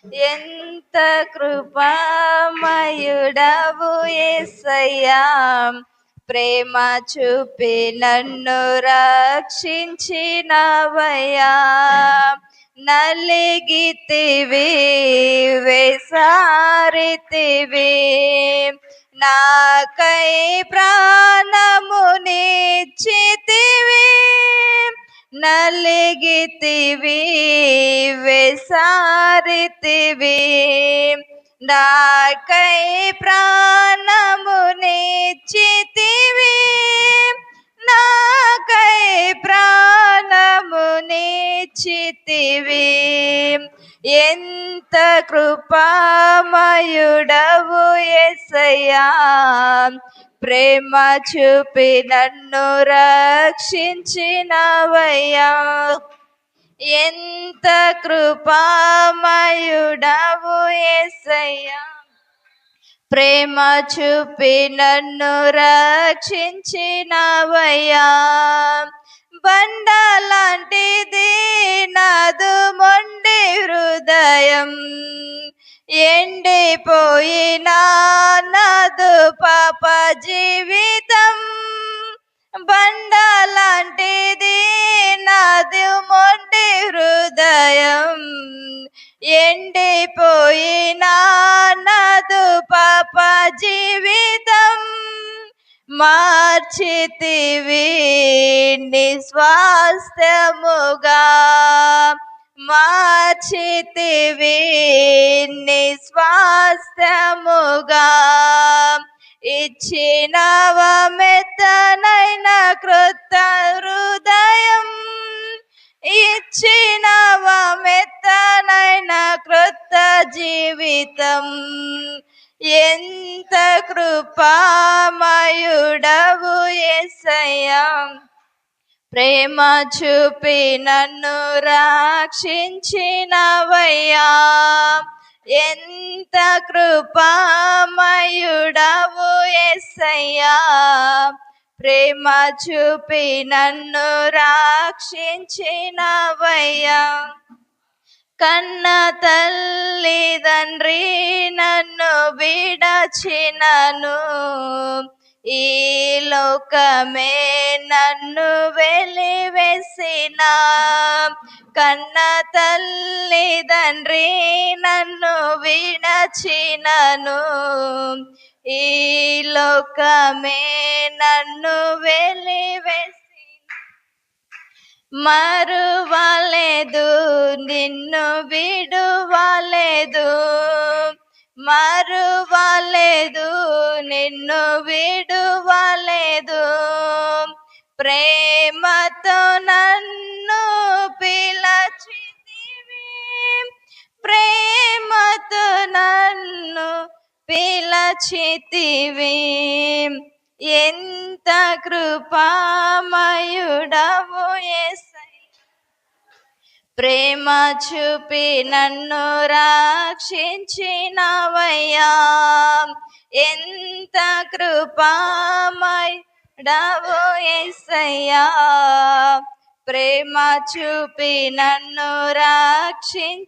ఎంత కృపామయుడవు యేసయ్యా, ప్రేమ చూపి నన్ను రక్షించినవయ్యా. నలిగితివి వేసారితివి, నాకై ప్రాణమునిచ్చితివి. నలిగితివి వేసారితివి, నాకై ప్రాణమునిచ్చితివి. నాకై ప్రాణమునిచ్చితివి. ఎంత కృపామయుడవు యేసయ్యా, ప్రేమ చూపి నన్ను రక్షించినవయ్యా. ఎంత కృపామయుడవు యేసయ్యా, ప్రేమ చూపి నన్ను రక్షించినవయ్యా. బండలాంటిది నాదు మొండి హృదయం, ఎండిపోయినా నాదు పాప జీవితం. బండలాంటిది నాదు మొండి హృదయం, ఎండిపోయినా నాదు పాప జీవితం. మార్చితివి నిస్వాస్థ్యముగా, మార్చితివి నిస్వాస్థ్యముగా. ఇచ్చినవ మెత్తనైన క్రొత్త హృదయం, ఇచ్చినవ మెత్తనైన క్రొత్త జీవితం. ఎంత కృపామయుడవు యేసయ్యా, ప్రేమ చూపి నన్ను రక్షించినవయ్యా. ఎంత కృపామయుడవు యేసయ్యా, ప్రేమ చూపి నన్ను రక్షించినవయ్యా. కన్న తల్లిదండ్రి నన్ను విడచినను, ఈ లోకమే నన్ను వెలివేసిన. కన్న తల్లిదండ్రి నన్ను విడచినను, ఈ లోకమే నన్ను వెలివేసిన. మరువలేదు నిన్ను విడువలేదు, మరువలేదు నిన్ను విడువలేదు. ప్రేమతో నన్ను పిలచితివి, ప్రేమతో నన్ను పిలచితివి. ఎంత కృపామయుడవు యేసయ్యా, ప్రేమ చూపి నన్ను రక్షించినవయ్యా. ఎంత కృపామయుడవు యేసయ్యా, ప్రేమ చూపి నన్ను రక్షించినవయ్యా.